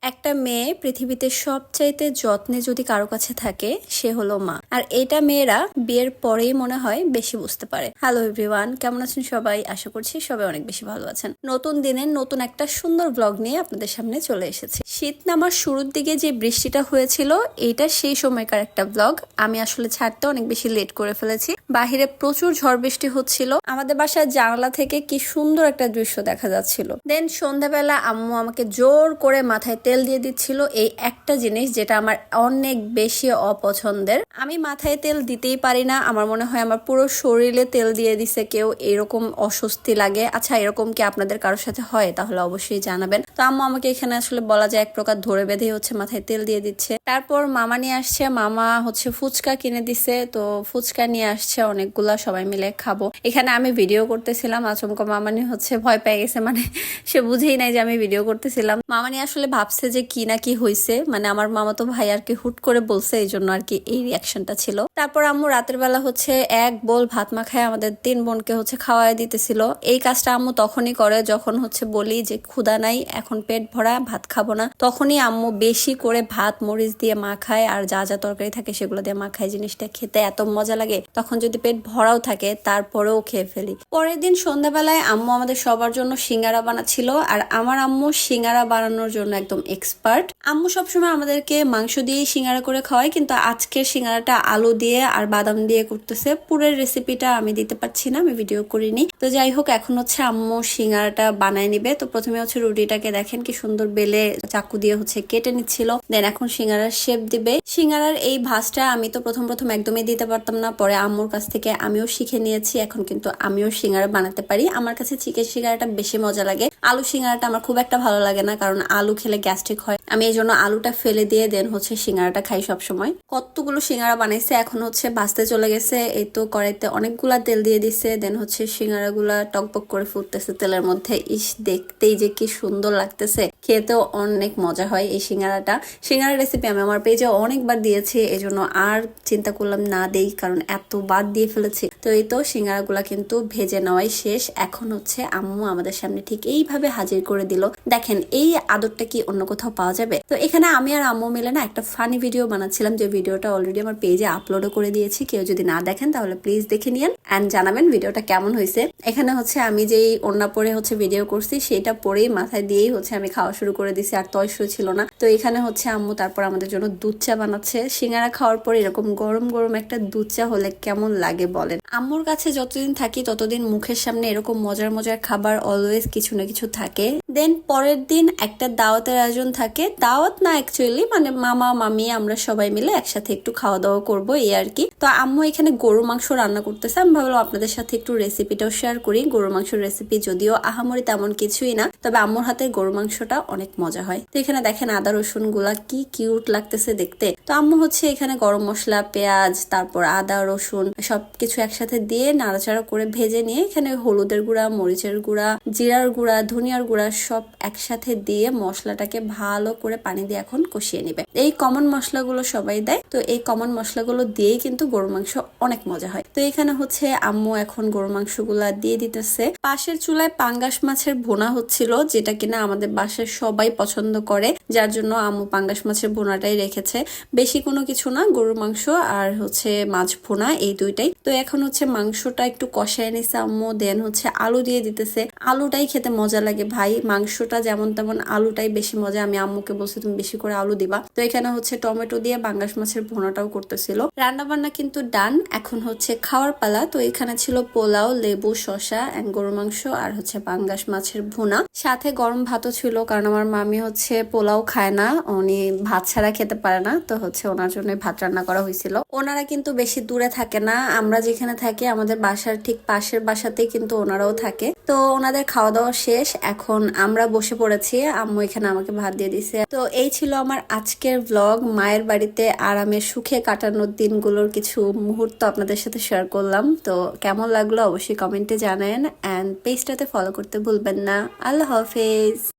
একটা মেয়ে পৃথিবীতে সবচাইতে যত্নে যদি কারো কাছে থাকে সে হলো মা। আর এটা মেয়েরা বিয়ের পরেই মনে হয় বেশি বুঝতে পারে। হ্যালো এভরিওয়ান, কেমন আছেন সবাই? আশা করছি সবাই অনেক বেশি ভালো আছেন। নতুন দিনের নতুন একটা সুন্দর ব্লগ নিয়ে আপনাদের সামনে চলে এসেছি। শীত নামার শুরুর দিকে যে বৃষ্টিটা হয়েছিল এটা সেই সময়কার একটা ব্লগ। আমি আসলে ছাড়তে অনেক বেশি লেট করে ফেলেছি। বাহিরে প্রচুর ঝড় বৃষ্টি হচ্ছিল। আমাদের বাসার জানালা থেকে কি সুন্দর একটা দৃশ্য দেখা যাচ্ছিল। দেন সন্ধ্যাবেলা আম্মু আমাকে জোর করে মাথায় তেল দিয়ে দিচ্ছিল, এই একটা জিনিস যেটা আমার অনেক বেশি অপছন্দের। আমি মাথায় তেল দিতেই পারি না, আমার মনে হয় আমার পুরো শরীরে তেল দিয়ে দিছে কেউ, এরকম অস্বস্তি লাগে। আচ্ছা, এরকম কি আপনাদের কারোর সাথে হয়? তাহলে অবশ্যই জানাবেন। তো আম্মু আমাকে এখানে আসলে বলা যায় এক প্রকার ধরে বেঁধে হচ্ছে মাথায় তেল দিয়ে দিচ্ছে। তারপর মামা নিয়ে আসছে, মামা হচ্ছে ফুচকা কিনে দিছে, তো ফুচকা নিয়ে আসছে অনেকগুলা, সবাই মিলে খাবো। এখানে আমি ভিডিও করতেছিলাম, আচমকা মামানি হচ্ছে ভয় পেয়ে গেছে, মানে সে বুঝেই নাই যে আমি ভিডিও করতেছিলাম। মামানি আসলে ভাবছে যে কি না কি হয়েছে, মানে আমার মামা তো ভাই আর কি হুট করে বলছে, এই জন্য আর কি এই রিয়াকশনটা ছিল। তারপর আম্মু রাতের বেলা হচ্ছে এক বোল ভাত মাখায় আমাদের 3 বোনকে হচ্ছে খাওয়াই দিতেছিল। এই কাজটা আম্মু তখনই করে যখন হচ্ছে বলি যে ক্ষুধা নাই, এখন পেট ভরা, ভাত খাবো না, তখনই আম্মু বেশি করে ভাত মরিচ দিয়ে মাখায় আর যা যা তরকারি থাকে সেগুলো দিয়ে মাখায়। জিনিসটা খেতে এত মজা লাগে, তখন যদি পেট ভরাও থাকে তারপরেও খেয়ে ফেলি। পরের দিন সন্ধ্যাবেলায় আম্মু আমাদের সবার জন্য সিঙ্গারা বানাচ্ছিল, আর আমার আম্মু সিঙ্গারা বানানোর জন্য একদম এক্সপার্ট। আম্মু সবসময় আমাদেরকে মাংস দিয়ে সিঙ্গারা করে খাওয়ায়, কিন্তু আজকের সিঙ্গারাটা আলু দিয়ে আর বাদাম দিয়ে করতেছে। পুরের রেসিপিটা আমি দিতে পারছি না, আমি ভিডিও করিনি। তো যাই হোক, এখন হচ্ছে আম্মু সিঙ্গারাটা বানায় নিবে। তো প্রথমে হচ্ছে রুটিটাকে দেখেন কি সুন্দর বেলে চাকু দিয়ে হচ্ছে কেটে নিচ্ছিল, দেন এখন সিঙ্গারার শেপ দিবে। সিঙ্গারার এই ভাঁজটা আমি তো প্রথম একদমই দিতে পারতাম না, পরে আম্মুর কাছ থেকে আমিও শিখে নিয়েছি। এখন কিন্তু আমিও সিঙ্গারা বানাতে পারি। আমার কাছে চিকেন সিঙ্গারাটা বেশি মজা লাগে, আলু সিঙ্গারাটা আমার খুব একটা ভালো লাগে না, কারণ আলু খেলে গ্যাস্ট্রিক হয়। আমি এই জন্য আলুটা ফেলে দিয়ে দেন হচ্ছে সিঙ্গারাটা খাই সব সময়। কতগুলো সিঙ্গারা বানাইছে, এখন হচ্ছে ভাজতে চলে গেছে। এই তো কড়াইতে অনেকগুলা তেল দিয়ে দিছে, দেন হচ্ছে সিঙ্গারা গুলা টকবক করে ফুটতেছে তেলের মধ্যে। ইস, দেখতেই যে কি সুন্দর লাগতেছে, খেতেও অনেক মজা হয় এই সিঙ্গারাটা। সিঙ্গারার রেসিপি আমি আমার পেজে অনেকবার দিয়েছি, এই জন্য আর চিন্তা করলাম না দেই, কারণ এতবার দিয়ে ফেলেছি। তো এই তো সিঙ্গারা গুলা কিন্তু ভেজে নেওয়াই শেষ। এখন হচ্ছে আম্মু আমাদের সামনে ঠিক এইভাবে হাজির করে দিল। দেখেন এই আদরটা কি অন্য কোথাও পাওয়া যাবে? তো এখানে আমি আর আম্মু মিলে না একটা ফানি ভিডিও বানাচ্ছিলাম, যে ভিডিওটা অলরেডি আমার পেজে আপলোডও করে দিয়েছি। কেউ যদি না দেখেন তাহলে প্লিজ দেখে নিন এন্ড জানাবেন ভিডিওটা কেমন হয়েছে। এখানে হচ্ছে আমি যেই ওড়না পরে হচ্ছে ভিডিও করছি সেটা পরেই মাথায় দিয়েই হচ্ছে আমি খাওয়া শুরু করে দিছি, আর তয়সও ছিল না। তো এখানে হচ্ছে আম্মু তারপর আমাদের জন্য দুধ চা বানাচ্ছে। সিঙ্গারা খাওয়ার পর এরকম গরম গরম একটা দুধ চা হলে কেমন লাগে বলেন? আম্মুর কাছে যতদিন থাকি ততদিন মুখের সামনে এরকম মজার মজার খাবার অলওয়েজ কিছু না কিছু থাকে। দেন পরের দিন একটা দাওয়াতের আয়োজন থাকে। দাওয়াত না, অ্যাকচুয়ালি মানে মামা মামি আমরা সবাই মিলে একসাথে একটু খাওয়া দাওয়া করবো, এই আর কি। তো আম্মু এখানে গরু মাংস রান্না করতেছে। আমি ভাবলাম আপনাদের সাথে একটু রেসিপিটাও শেয়ার করি। গরু মাংসের রেসিপি যদিও আহামরি তেমন কিছুই না, তবে আম্মুর হাতের গরু মাংসটা অনেক মজা হয়। তো এখানে দেখেন আদা রসুন গুলা কি কিউট লাগতেছে দেখতে। তো আম্মু হচ্ছে এখানে গরম মশলা, পেঁয়াজ, তারপর আদা রসুন সবকিছু একসাথে দিয়ে নাড়াচাড়া করে ভেজে নিয়ে এখানে হলুদের গুঁড়া, মরিচের গুঁড়া, জিরার গুঁড়া, ধনিয়ার গুঁড়া সব একসাথে দিয়ে মশলাটাকে ভালো করে পানি দিয়ে এখন কষিয়ে নিবে। এই কমন মশলাগুলো সবাই দেয়, তো এই কমন মশলাগুলো দিয়েই কিন্তু গরু মাংস অনেক মজা হয়। তো এখানে হচ্ছে আম্মু এখন গরু মাংসগুলা দিয়ে দিতেছে। পাশের চুলায় পাঙ্গাস মাছের ভুনা হচ্ছিল, যেটা কিনা আমাদের বাসায় সবাই পছন্দ করে, যার জন্য আম্মু পাঙ্গাস মাছের ভুনাটাই রেখেছে। বেশি কোনো কিছু না, গরুর মাংস আর হচ্ছে মাছ ভুনা, এই দুইটাই। তো এখন হচ্ছে মাংসটা একটু কষায় নিছে আম্মু, দেন হচ্ছে আলু দিয়ে দিতেছে। আলুটাই খেতে মজা লাগে ভাই, মাংসটা যেমন তেমন আলুটাই বেশি মজা। আমি আম্মুকে বলছি তুমি বেশি করে আলু দিবা। তো এখানে হচ্ছে টমেটো দিয়ে পাঙ্গাস মাছের ভুনাটাও করতেছিল। রান্না বান্না কিন্তু ডান, এখন হচ্ছে খাওয়ার পালা। তো এখানে ছিল পোলাও, লেবু, শসা এন্ড গরু মাংস আর হচ্ছে পাঙ্গাস মাছের ভুনা, সাথে গরম ভাতও ছিল, কারণ আমার মামি হচ্ছে পোলাও খায় না, উনি ভাত ছাড়া খেতে পারে না। তো হচ্ছে ওনার জন্য ভাত রান্না করা হয়েছিল। ওনারা কিন্তু বেশি দূরে থাকে না, আমরা যেখানে থাকি আমাদের বাসার ঠিক পাশের বাসাতেই কিন্তু ওনারাও থাকে। তো ওনাদের খাওয়া দাওয়া শেষ, এখন আমরা বসে পড়েছি। আম্মু এখানে আমাকে ভাত দিয়ে দিছে। তো এই ছিল আমার আজকের ব্লগ, মায়ের বাড়িতে আরামে সুখে কাটানোর দিনগুলোর কিছু মুহূর্ত আপনাদের সাথে শেয়ার করলাম। তো কেমন লাগলো অবশ্যই কমেন্টে জানান, এন্ড পেজটাতে ফলো করতে ভুলবেন না। আল্লাহ হাফেজ।